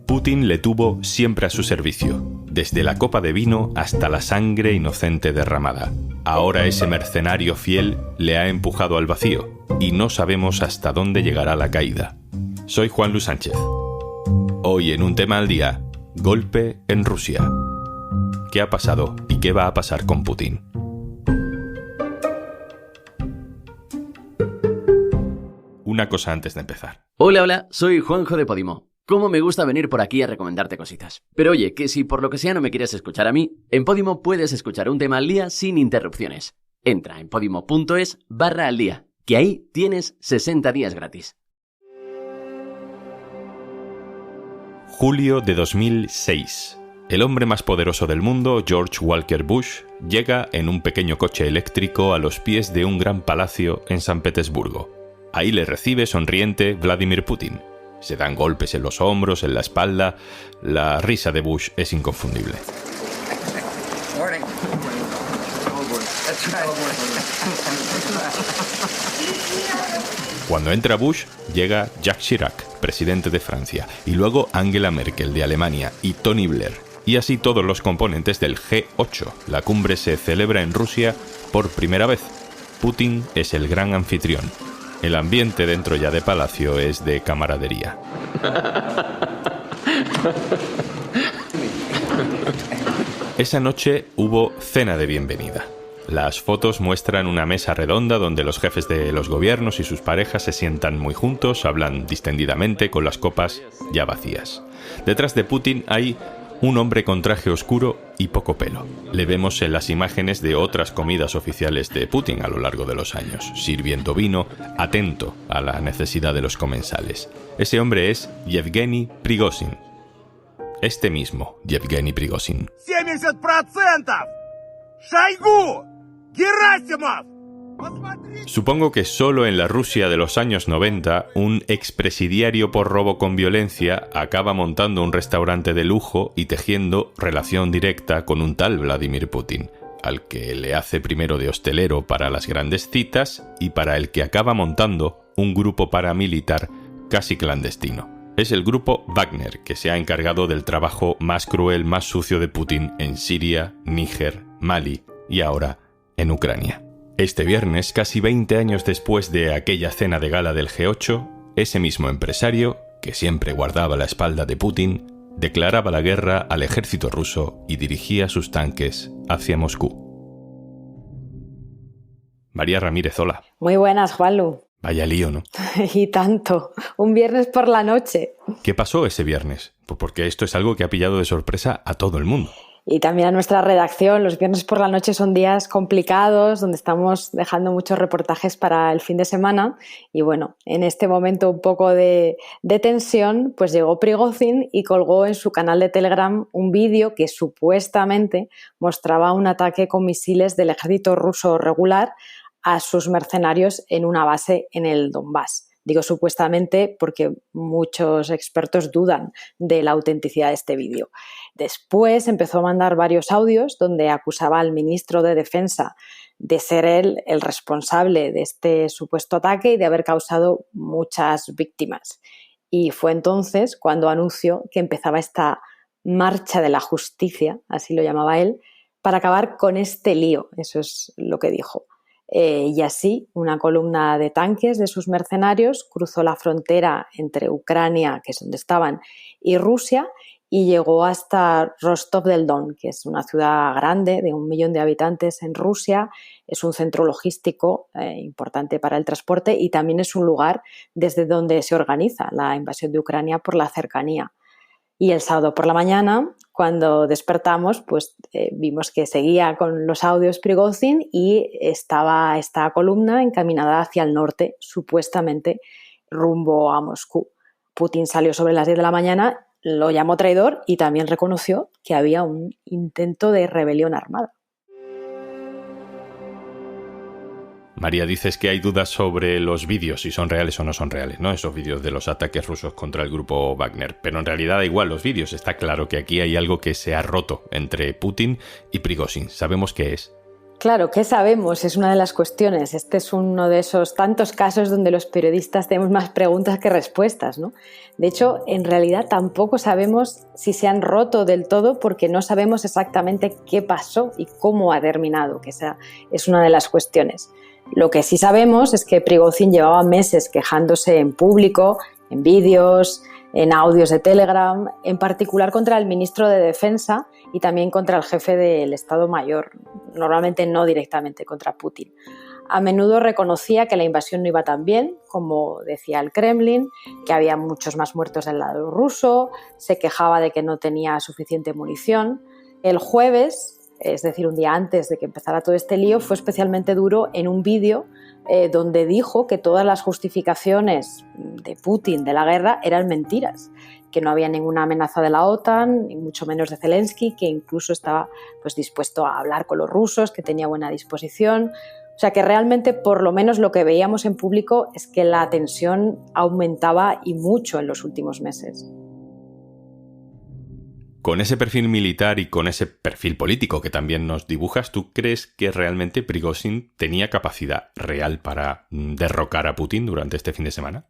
Putin le tuvo siempre a su servicio, desde la copa de vino hasta la sangre inocente derramada. Ahora ese mercenario fiel le ha empujado al vacío y no sabemos hasta dónde llegará la caída. Soy Juan Luis Sánchez. Hoy en Un Tema al Día, golpe en Rusia. ¿Qué ha pasado y qué va a pasar con Putin? Una cosa antes de empezar. Hola, soy Juanjo de Podimo. Cómo me gusta venir por aquí a recomendarte cositas. Pero oye, que si por lo que sea no me quieres escuchar a mí, en Podimo puedes escuchar Un Tema al Día sin interrupciones. Entra en podimo.es/al día, que ahí tienes 60 días gratis. Julio de 2006. El hombre más poderoso del mundo, George Walker Bush, llega en un pequeño coche eléctrico a los pies de un gran palacio en San Petersburgo. Ahí le recibe sonriente Vladimir Putin. Se dan golpes en los hombros, en la espalda. La risa de Bush es inconfundible. Cuando entra Bush, llega Jacques Chirac, presidente de Francia, y luego Angela Merkel de Alemania y Tony Blair. Y así todos los componentes del G8. La cumbre se celebra en Rusia por primera vez. Putin es el gran anfitrión. El ambiente dentro ya de Palacio es de camaradería. Esa noche hubo cena de bienvenida. Las fotos muestran una mesa redonda donde los jefes de los gobiernos y sus parejas se sientan muy juntos, hablan distendidamente con las copas ya vacías. Detrás de Putin hay un hombre con traje oscuro y poco pelo. Le vemos en las imágenes de otras comidas oficiales de Putin a lo largo de los años, sirviendo vino, atento a la necesidad de los comensales. Ese hombre es Yevgeny Prigozhin. Este mismo, Yevgeny Prigozhin. 70%! ¡Шойгу! ¡Герасимов! Supongo que solo en la Rusia de los años 90, un expresidiario por robo con violencia acaba montando un restaurante de lujo y tejiendo relación directa con un tal Vladimir Putin, al que le hace primero de hostelero para las grandes citas y para el que acaba montando un grupo paramilitar casi clandestino. Es el grupo Wagner, que se ha encargado del trabajo más cruel, más sucio de Putin en Siria, Níger, Mali y ahora en Ucrania. Este viernes, casi 20 años después de aquella cena de gala del G8, ese mismo empresario, que siempre guardaba la espalda de Putin, declaraba la guerra al ejército ruso y dirigía sus tanques hacia Moscú. María Ramírez, hola. Muy buenas, Juanlu. Vaya lío, ¿no? Y tanto. Un viernes por la noche. ¿Qué pasó ese viernes? Pues porque esto es algo que ha pillado de sorpresa a todo el mundo. Y también a nuestra redacción. Los viernes por la noche son días complicados, donde estamos dejando muchos reportajes para el fin de semana. Y bueno, en este momento un poco de tensión, pues llegó Prigozhin y colgó en su canal de Telegram un vídeo que supuestamente mostraba un ataque con misiles del ejército ruso regular a sus mercenarios en una base en el Donbass. Digo supuestamente porque muchos expertos dudan de la autenticidad de este vídeo. Después empezó a mandar varios audios donde acusaba al ministro de Defensa de ser él el responsable de este supuesto ataque y de haber causado muchas víctimas. Y fue entonces cuando anunció que empezaba esta marcha de la justicia, así lo llamaba él, para acabar con este lío. Eso es lo que dijo. Y así, una columna de tanques de sus mercenarios cruzó la frontera entre Ucrania, que es donde estaban, y Rusia, y llegó hasta Rostov del Don, que es una ciudad grande de 1 millón de habitantes en Rusia. Es un centro logístico importante para el transporte y también es un lugar desde donde se organiza la invasión de Ucrania por la cercanía. Y el sábado por la mañana, cuando despertamos, pues vimos que seguía con los audios Prigozhin y estaba esta columna encaminada hacia el norte, supuestamente rumbo a Moscú. Putin salió sobre las 10 de la mañana, lo llamó traidor y también reconoció que había un intento de rebelión armada. María, dices que hay dudas sobre los vídeos, si son reales o no son reales, ¿no? Esos vídeos de los ataques rusos contra el grupo Wagner. Pero en realidad da igual los vídeos. Está claro que aquí hay algo que se ha roto entre Putin y Prigozhin. ¿Sabemos qué es? Claro, ¿qué sabemos? Es una de las cuestiones. Este es uno de esos tantos casos donde los periodistas tenemos más preguntas que respuestas, ¿no? De hecho, en realidad tampoco sabemos si se han roto del todo porque no sabemos exactamente qué pasó y cómo ha terminado, que esa es una de las cuestiones. Lo que sí sabemos es que Prigozhin llevaba meses quejándose en público, en vídeos, en audios de Telegram, en particular contra el ministro de Defensa y también contra el jefe del Estado Mayor, normalmente no directamente contra Putin. A menudo reconocía que la invasión no iba tan bien, como decía el Kremlin, que había muchos más muertos del lado ruso, se quejaba de que no tenía suficiente munición. El jueves, es decir, un día antes de que empezara todo este lío, fue especialmente duro en un vídeo donde dijo que todas las justificaciones de Putin de la guerra eran mentiras, que no había ninguna amenaza de la OTAN, ni mucho menos de Zelensky, que incluso estaba dispuesto a hablar con los rusos, que tenía buena disposición. O sea que realmente, por lo menos lo que veíamos en público es que la tensión aumentaba y mucho en los últimos meses. Con ese perfil militar y con ese perfil político que también nos dibujas, ¿tú crees que realmente Prigozhin tenía capacidad real para derrocar a Putin durante este fin de semana?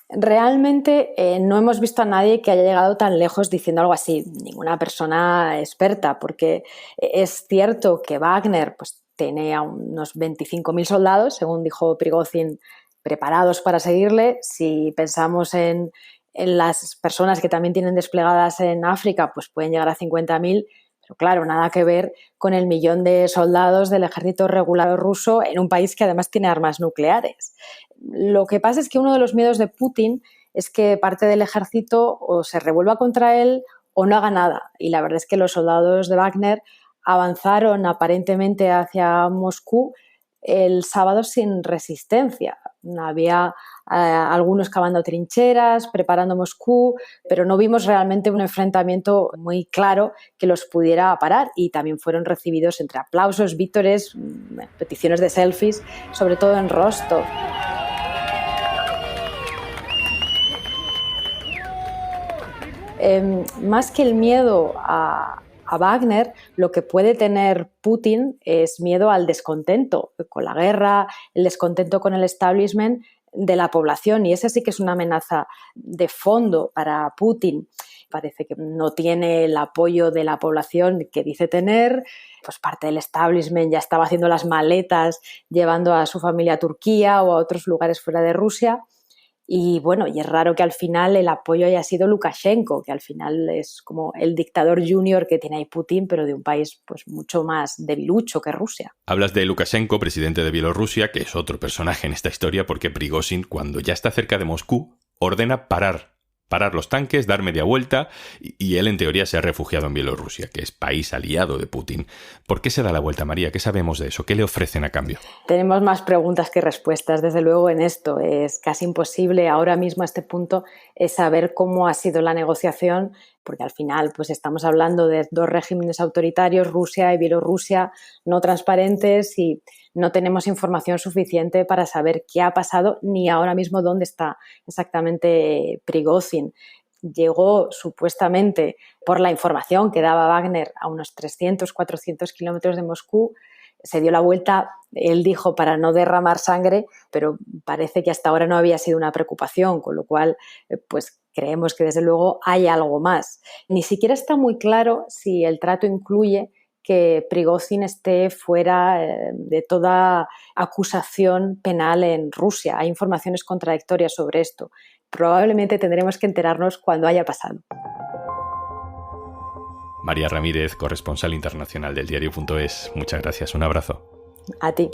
Realmente no hemos visto a nadie que haya llegado tan lejos diciendo algo así, ninguna persona experta, porque es cierto que Wagner tiene a unos 25.000 soldados, según dijo Prigozhin, preparados para seguirle. Si pensamos en las personas que también tienen desplegadas en África, pues pueden llegar a 50.000, pero claro, nada que ver con el 1.000.000 de soldados del ejército regular ruso en un país que además tiene armas nucleares. Lo que pasa es que uno de los miedos de Putin es que parte del ejército o se revuelva contra él o no haga nada. Y la verdad es que los soldados de Wagner avanzaron aparentemente hacia Moscú el sábado sin resistencia. Había algunos cavando trincheras, preparando Moscú, pero no vimos realmente un enfrentamiento muy claro que los pudiera parar, y también fueron recibidos entre aplausos, vítores, peticiones de selfies, sobre todo en Rostov. Más que el miedo a Wagner, lo que puede tener Putin es miedo al descontento con la guerra, el descontento con el establishment de la población, y esa sí que es una amenaza de fondo para Putin. Parece que no tiene el apoyo de la población que dice tener, pues parte del establishment ya estaba haciendo las maletas llevando a su familia a Turquía o a otros lugares fuera de Rusia. Y bueno, y es raro que al final el apoyo haya sido Lukashenko, que al final es como el dictador junior que tiene ahí Putin, pero de un país mucho más debilucho que Rusia. Hablas de Lukashenko, presidente de Bielorrusia, que es otro personaje en esta historia, porque Prigozhin, cuando ya está cerca de Moscú, ordena parar los tanques, dar media vuelta, y él en teoría se ha refugiado en Bielorrusia, que es país aliado de Putin. ¿Por qué se da la vuelta, María? ¿Qué sabemos de eso? ¿Qué le ofrecen a cambio? Tenemos más preguntas que respuestas, desde luego, en esto. Es casi imposible ahora mismo a este punto saber cómo ha sido la negociación, porque al final estamos hablando de dos regímenes autoritarios, Rusia y Bielorrusia, no transparentes, y no tenemos información suficiente para saber qué ha pasado ni ahora mismo dónde está exactamente Prigozhin. Llegó supuestamente, por la información que daba Wagner, a unos 300-400 kilómetros de Moscú. Se dio la vuelta, él dijo, para no derramar sangre, pero parece que hasta ahora no había sido una preocupación, con lo cual creemos que desde luego hay algo más. Ni siquiera está muy claro si el trato incluye que Prigozhin esté fuera de toda acusación penal en Rusia. Hay informaciones contradictorias sobre esto. Probablemente tendremos que enterarnos cuando haya pasado. María Ramírez, corresponsal internacional del diario.es. Muchas gracias, un abrazo. A ti.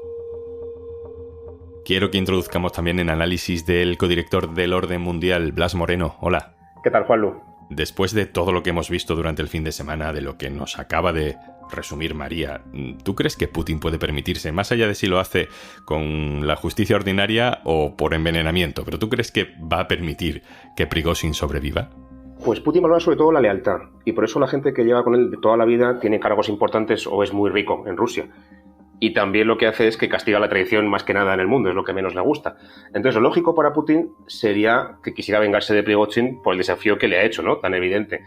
Quiero que introduzcamos también el análisis del codirector del Orden Mundial, Blas Moreno. Hola. ¿Qué tal, Juanlu? Después de todo lo que hemos visto durante el fin de semana, de lo que nos acaba de resumir María, ¿tú crees que Putin puede permitirse, más allá de si lo hace con la justicia ordinaria o por envenenamiento, pero tú crees que va a permitir que Prigozhin sobreviva? Pues Putin valora sobre todo la lealtad, y por eso la gente que lleva con él de toda la vida tiene cargos importantes o es muy rico en Rusia. Y también lo que hace es que castiga la traición más que nada en el mundo, es lo que menos le gusta. Entonces lo lógico para Putin sería que quisiera vengarse de Prigozhin por el desafío que le ha hecho, ¿no? Tan evidente.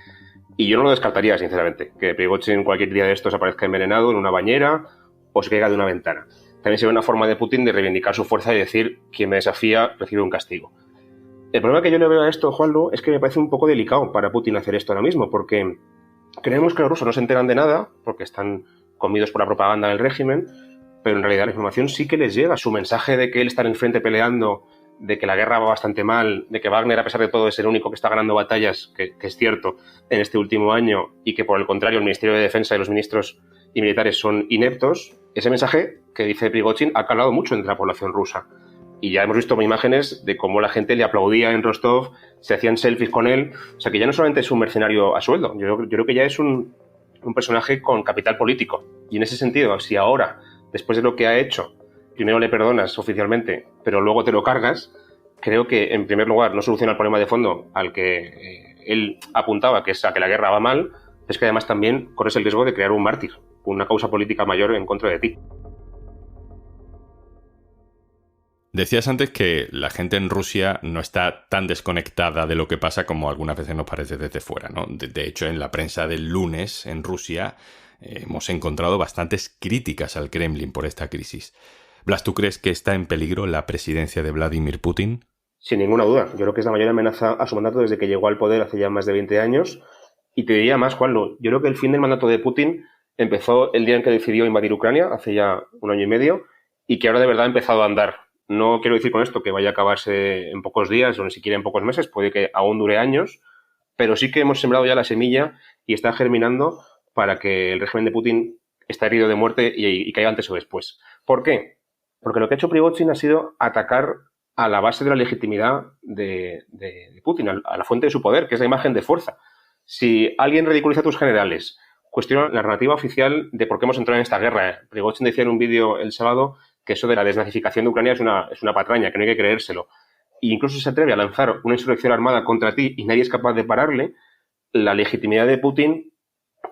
Y yo no lo descartaría, sinceramente, que Prigozhin cualquier día de estos aparezca envenenado en una bañera o se caiga de una ventana. También se ve una forma de Putin de reivindicar su fuerza y decir: quien me desafía recibe un castigo. El problema que yo le veo a esto, Juanlu, es que me parece un poco delicado para Putin hacer esto ahora mismo, porque creemos que los rusos no se enteran de nada, porque están comidos por la propaganda del régimen, pero en realidad la información sí que les llega. Su mensaje de que él está en el frente peleando, de que la guerra va bastante mal, de que Wagner, a pesar de todo, es el único que está ganando batallas, que es cierto, en este último año, y que por el contrario el Ministerio de Defensa y los ministros y militares son ineptos, ese mensaje que dice Prigozhin ha calado mucho entre la población rusa. Y ya hemos visto imágenes de cómo la gente le aplaudía en Rostov, se hacían selfies con él. O sea, que ya no solamente es un mercenario a sueldo, yo creo que ya es un personaje con capital político. Y en ese sentido, si ahora, después de lo que ha hecho, primero le perdonas oficialmente, pero luego te lo cargas, creo que, en primer lugar, no soluciona el problema de fondo al que él apuntaba, que es a que la guerra va mal, es que además también corres el riesgo de crear un mártir, una causa política mayor en contra de ti. Decías antes que la gente en Rusia no está tan desconectada de lo que pasa como algunas veces nos parece desde fuera, ¿no? De hecho, en la prensa del lunes en Rusia hemos encontrado bastantes críticas al Kremlin por esta crisis. Blas, ¿tú crees que está en peligro la presidencia de Vladimir Putin? Sin ninguna duda. Yo creo que es la mayor amenaza a su mandato desde que llegó al poder hace ya más de 20 años. Y te diría más, Juanlu, yo creo que el fin del mandato de Putin empezó el día en que decidió invadir Ucrania, hace ya 1 año y medio, y que ahora de verdad ha empezado a andar. No quiero decir con esto que vaya a acabarse en pocos días o ni siquiera en pocos meses, puede que aún dure años, pero sí que hemos sembrado ya la semilla y está germinando para que el régimen de Putin esté herido de muerte y caiga antes o después. ¿Por qué? Porque lo que ha hecho Prigozhin ha sido atacar a la base de la legitimidad de Putin, a la fuente de su poder, que es la imagen de fuerza. Si alguien ridiculiza a tus generales, cuestiona la narrativa oficial de por qué hemos entrado en esta guerra. Prigozhin decía en un vídeo el sábado que eso de la desnazificación de Ucrania es una patraña, que no hay que creérselo. E incluso se atreve a lanzar una insurrección armada contra ti y nadie es capaz de pararle, la legitimidad de Putin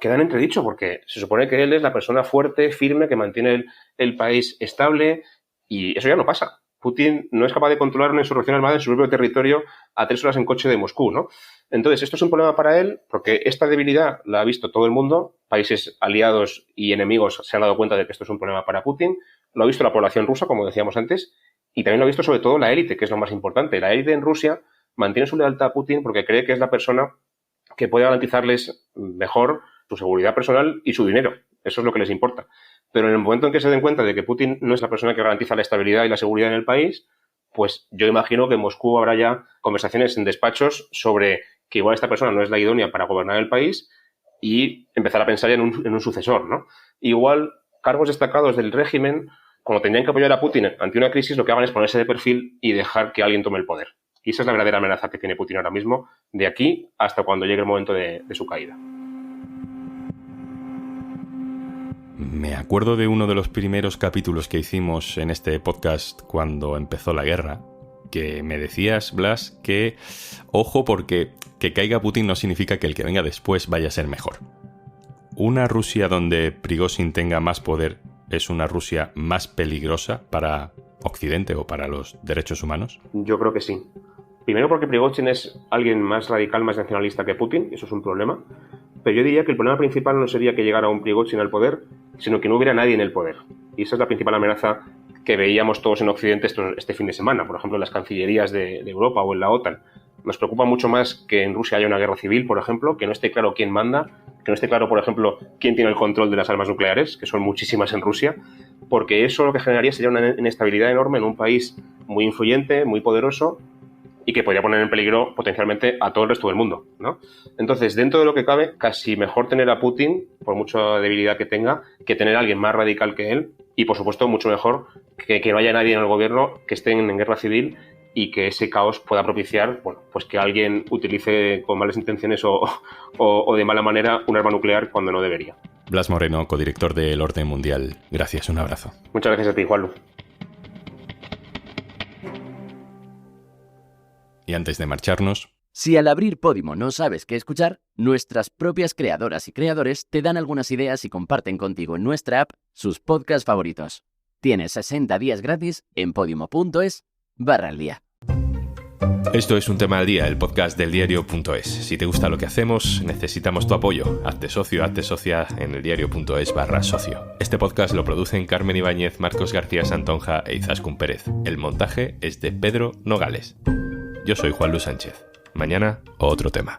queda en entredicho, porque se supone que él es la persona fuerte, firme, que mantiene el país estable, y eso ya no pasa. Putin no es capaz de controlar una insurrección armada en su propio territorio a 3 horas en coche de Moscú, ¿no? Entonces, esto es un problema para él, porque esta debilidad la ha visto todo el mundo, países aliados y enemigos se han dado cuenta de que esto es un problema para Putin, lo ha visto la población rusa, como decíamos antes, y también lo ha visto sobre todo la élite, que es lo más importante. La élite en Rusia mantiene su lealtad a Putin porque cree que es la persona que puede garantizarles mejor su seguridad personal y su dinero. Eso es lo que les importa. Pero en el momento en que se den cuenta de que Putin no es la persona que garantiza la estabilidad y la seguridad en el país, pues yo imagino que en Moscú habrá ya conversaciones en despachos sobre que igual esta persona no es la idónea para gobernar el país y empezar a pensar ya en un sucesor, ¿no? Igual cargos destacados del régimen, como tendrían que apoyar a Putin ante una crisis, lo que hagan es ponerse de perfil y dejar que alguien tome el poder. Y esa es la verdadera amenaza que tiene Putin ahora mismo, de aquí hasta cuando llegue el momento de su caída. Me acuerdo de uno de los primeros capítulos que hicimos en este podcast cuando empezó la guerra, que me decías, Blas, que ojo, porque que caiga Putin no significa que el que venga después vaya a ser mejor. ¿Una Rusia donde Prigozhin tenga más poder es una Rusia más peligrosa para Occidente o para los derechos humanos? Yo creo que sí. Primero porque Prigozhin es alguien más radical, más nacionalista que Putin, eso es un problema. Pero yo diría que el problema principal no sería que llegara un Prigozhin al poder, sino que no hubiera nadie en el poder. Y esa es la principal amenaza que veíamos todos en Occidente este fin de semana, por ejemplo, en las cancillerías de Europa o en la OTAN. Nos preocupa mucho más que en Rusia haya una guerra civil, por ejemplo, que no esté claro quién manda, que no esté claro, por ejemplo, quién tiene el control de las armas nucleares, que son muchísimas en Rusia, porque eso lo que generaría sería una inestabilidad enorme en un país muy influyente, muy poderoso, y que podría poner en peligro potencialmente a todo el resto del mundo, ¿no? Entonces, dentro de lo que cabe, casi mejor tener a Putin, por mucha debilidad que tenga, que tener a alguien más radical que él, y por supuesto mucho mejor que no haya nadie en el gobierno que esté en guerra civil y que ese caos pueda propiciar, bueno, pues que alguien utilice con malas intenciones o de mala manera un arma nuclear cuando no debería. Blas Moreno, codirector de El Orden Mundial. Gracias, un abrazo. Muchas gracias a ti, Juanlu. Y antes de marcharnos... Si al abrir Podimo no sabes qué escuchar, nuestras propias creadoras y creadores te dan algunas ideas y comparten contigo en nuestra app sus podcasts favoritos. Tienes 60 días gratis en podimo.es/al día. Esto es Un Tema al Día, el podcast del diario.es. Si te gusta lo que hacemos, necesitamos tu apoyo. Hazte socio, hazte socia en eldiario.es/socio. Este podcast lo producen Carmen Ibáñez, Marcos García Santonja e Izaskun Pérez. El montaje es de Pedro Nogales. Yo soy Juan Luis Sánchez. Mañana, otro tema.